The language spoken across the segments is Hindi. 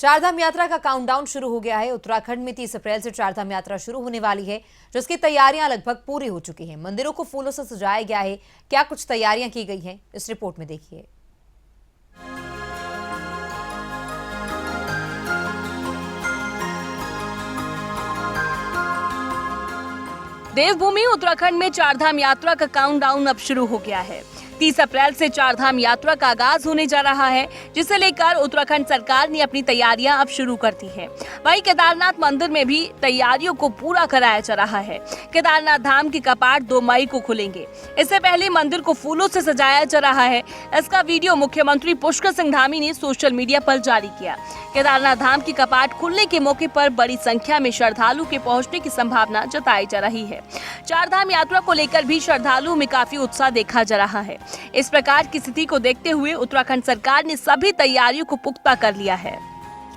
चारधाम यात्रा का काउंटडाउन शुरू हो गया है। उत्तराखंड में 30 अप्रैल से चारधाम यात्रा शुरू होने वाली है, जिसकी तैयारियां लगभग पूरी हो चुकी हैं। मंदिरों को फूलों से सजाया गया है। क्या कुछ तैयारियां की गई हैं, इस रिपोर्ट में देखिए। देवभूमि उत्तराखंड में चारधाम यात्रा का काउंटडाउन अब शुरू हो गया है। 30 अप्रैल से चारधाम यात्रा का आगाज होने जा रहा है, जिसे लेकर उत्तराखंड सरकार ने अपनी तैयारियां अब शुरू कर दी है। वहीं केदारनाथ मंदिर में भी तैयारियों को पूरा कराया जा रहा है। केदारनाथ धाम के कपाट 2 मई को खुलेंगे। इससे पहले मंदिर को फूलों से सजाया जा रहा है। इसका वीडियो मुख्यमंत्री पुष्कर सिंह धामी ने सोशल मीडिया पर जारी किया। केदारनाथ धाम के कपाट खुलने के मौके पर बड़ी संख्या में श्रद्धालु के पहुंचने की संभावना जताई जा रही है। चारधाम यात्रा को लेकर भी श्रद्धालुओं में काफी उत्साह देखा जा रहा है। इस प्रकार की स्थिति को देखते हुए उत्तराखंड सरकार ने सभी तैयारियों को पुख्ता कर लिया है।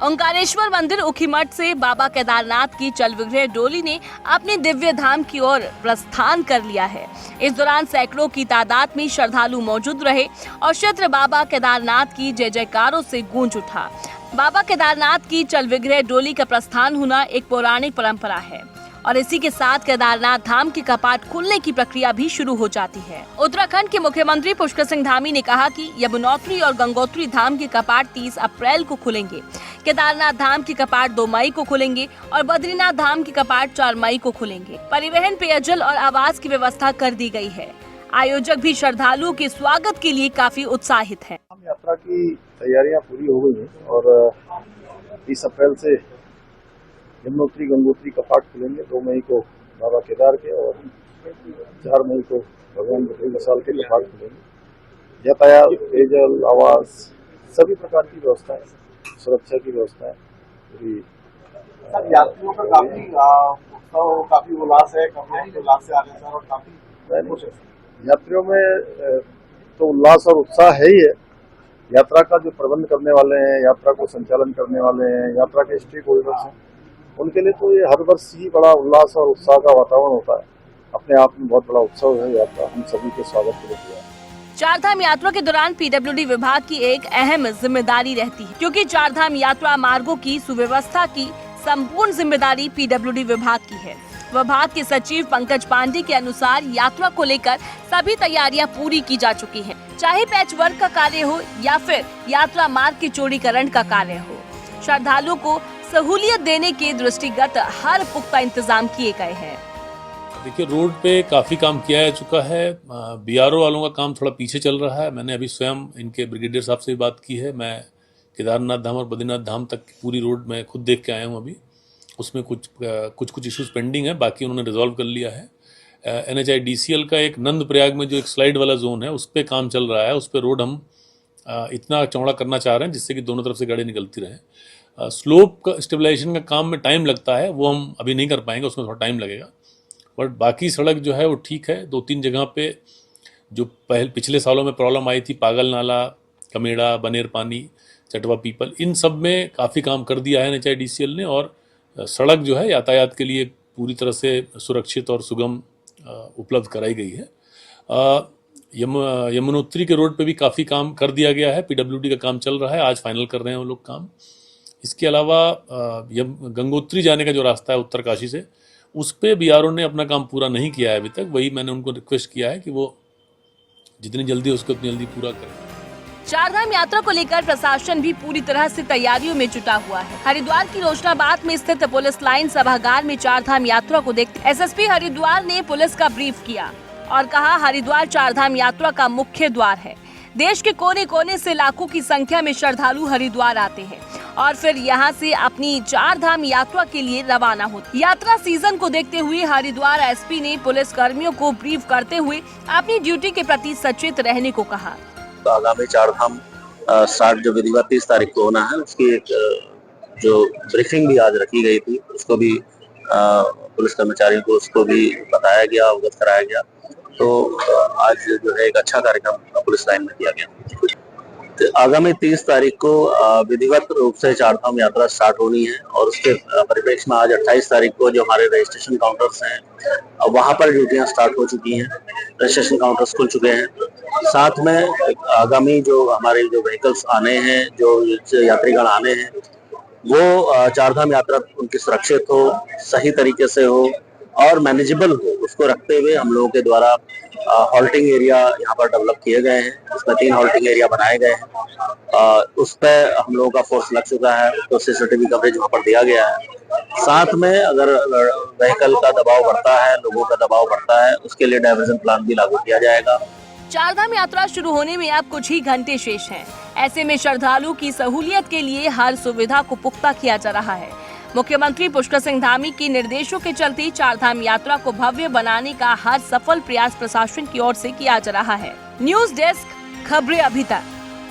ओंकारेश्वर मंदिर उखीमठ से बाबा केदारनाथ की चलविग्रह डोली ने अपने दिव्य धाम की ओर प्रस्थान कर लिया है। इस दौरान सैकड़ों की तादाद में श्रद्धालु मौजूद रहे और क्षेत्र बाबा केदारनाथ की जय जयकारों से गूंज उठा। बाबा केदारनाथ की चलविग्रह डोली का प्रस्थान होना एक पौराणिक परंपरा है और इसी के साथ केदारनाथ धाम के कपाट खुलने की प्रक्रिया भी शुरू हो जाती है। उत्तराखंड के मुख्यमंत्री पुष्कर सिंह धामी ने कहा कि यमुनोत्री और गंगोत्री धाम के कपाट 30 अप्रैल को खुलेंगे। केदारनाथ धाम के कपाट 2 मई को खुलेंगे और बद्रीनाथ धाम के कपाट 4 मई को खुलेंगे। परिवहन, पेयजल और आवास की व्यवस्था कर दी गई है। आयोजक भी श्रद्धालुओं के स्वागत के लिए काफी उत्साहित है। यात्रा की तैयारियां पूरी हो गई हैं और 30 अप्रैल से यमुनोत्री गंगोत्री कपाट खुलेंगे। 2 मई को बाबा केदार के और 4 मई को भगवान बद्री मसाल के कपाट खुलेंगे। यातायात, पेयजल, आवास, सभी प्रकार की व्यवस्था है, सुरक्षा की व्यवस्था है पूरी। यात्रियों का काफी उल्लास है, उल्लास से आ रहे हैं और काफी यात्रियों में तो उल्लास और उत्साह है ही है। यात्रा का जो प्रबंध करने वाले हैं, यात्रा को संचालन करने वाले हैं, यात्रा के स्टेक होल्डर्स हैं, उनके लिए तो ये हर वर्ष ही बड़ा उल्लास और उत्साह का वातावरण होता है। अपने आप में बहुत बड़ा उत्सव है यात्रा, हम सभी के स्वागत के लिए किया है। चारधाम यात्रा के दौरान पीडब्ल्यूडी विभाग की एक अहम जिम्मेदारी रहती है, क्योंकि चारधाम यात्रा मार्गों की सुव्यवस्था की संपूर्ण जिम्मेदारी पीडब्ल्यूडी विभाग की है। विभाग के सचिव पंकज पांडे के अनुसार यात्रा को लेकर सभी तैयारियां पूरी की जा चुकी हैं, चाहे पैच वर्क का कार्य हो या फिर यात्रा मार्ग के चौड़ीकरण का कार्य हो। श्रद्धालुओं को सहूलियत देने के दृष्टिगत हर पुख्ता इंतजाम किए गए हैं। देखिए, रोड पे काफ़ी काम किया जा चुका है। बीआरओ वालों का काम थोड़ा पीछे चल रहा है। मैंने अभी स्वयं इनके ब्रिगेडियर साहब से भी बात की है। मैं केदारनाथ धाम और बद्रीनाथ धाम तक की पूरी रोड मैं खुद देख के आया हूँ। अभी उसमें कुछ इश्यूज पेंडिंग है, बाकी उन्होंने रिजॉल्व कर लिया है। NHIDCL का एक नंद प्रयाग में जो एक स्लाइड वाला जोन है, उस पर काम चल रहा है। उस पर रोड हम इतना चौड़ा करना चाह रहे हैं जिससे कि दोनों तरफ से गाड़ी निकलती रहे। स्लोप का स्टेबलाइजेशन का काम में टाइम लगता है, वो हम अभी नहीं कर पाएंगे, उसमें थोड़ा टाइम लगेगा। बट बाकी सड़क जो है वो ठीक है। 2-3 जगह पे जो पिछले सालों में प्रॉब्लम आई थी, पागल नाला, कमेड़ा, बनेर पानी, चटवा पीपल, इन सब में काफ़ी काम कर दिया है NHIDCL ने और सड़क जो है यातायात के लिए पूरी तरह से सुरक्षित और सुगम उपलब्ध कराई गई है। यमुनोत्री के रोड पे भी काफ़ी काम कर दिया गया है। PWD का काम चल रहा है, आज फाइनल कर रहे हैं वो लोग काम। इसके अलावा गंगोत्री जाने का जो रास्ता है उत्तरकाशी से, उस पर BRO ने अपना काम पूरा नहीं किया है अभी तक। वही मैंने उनको रिक्वेस्ट किया है कि वो जितनी जल्दी हो सके उतनी जल्दी पूरा करें। चारधाम यात्रा को लेकर प्रशासन भी पूरी तरह से तैयारियों में जुटा हुआ है। हरिद्वार की रोशनाबाद में स्थित पुलिस लाइन सभागार में चारधाम यात्रा को देखते SSP हरिद्वार ने पुलिस का ब्रीफ किया और कहा, हरिद्वार चारधाम यात्रा का मुख्य द्वार है। देश के कोने कोने से लाखों की संख्या में श्रद्धालु हरिद्वार आते हैं और फिर यहां से अपनी चारधाम यात्रा के लिए रवाना होते। यात्रा सीजन को देखते हुए हरिद्वार SP ने पुलिस कर्मियों को ब्रीफ करते हुए अपनी ड्यूटी के प्रति सचेत रहने को कहा। आगामी चारधाम स्टार्ट जो विधिवत 30 तारीख को होना है, उसकी एक जो ब्रीफिंग भी आज रखी गई थी, उसको भी पुलिस कर्मचारियों को उसको भी बताया गया, अवगत कराया गया। तो आज जो है एक अच्छा कार्यक्रम पुलिस लाइन में किया गया। तो आगामी 30 तारीख को विधिवत रूप से चारधाम यात्रा स्टार्ट होनी है और उसके परिप्रेक्ष्य में आज 28 तारीख को जो हमारे रजिस्ट्रेशन काउंटर्स हैं वहां पर ड्यूटियां स्टार्ट हो चुकी हैं। रजिस्ट्रेशन काउंटर्स खुल चुके हैं। साथ में आगामी जो हमारे जो व्हीकल्स आने हैं, जो यात्रीगण आने हैं, वो चारधाम यात्रा उनकी सुरक्षित हो, सही तरीके से हो और मैनेजेबल हो, उसको रखते हुए हम लोगों के द्वारा हॉल्टिंग एरिया यहाँ पर डेवलप किए गए हैं। इसमें 3 हॉल्टिंग एरिया बनाए गए हैं। उस पर हम लोगों का फोर्स लग चुका है, तो सीसीटीवी कवरेज वहाँ पर दिया गया है। साथ में अगर व्हीकल का दबाव बढ़ता है, लोगों का दबाव बढ़ता है, उसके लिए डायवर्जन प्लान भी लागू किया जाएगा। चारधाम यात्रा शुरू होने में अब कुछ ही घंटे शेष हैं। ऐसे में श्रद्धालु की सहूलियत के लिए हर सुविधा को पुख्ता किया जा रहा है। मुख्यमंत्री पुष्कर सिंह धामी के निर्देशों के चलते चारधाम यात्रा को भव्य बनाने का हर सफल प्रयास प्रशासन की ओर से किया जा रहा है। न्यूज़ डेस्क, खबरें अभी तक।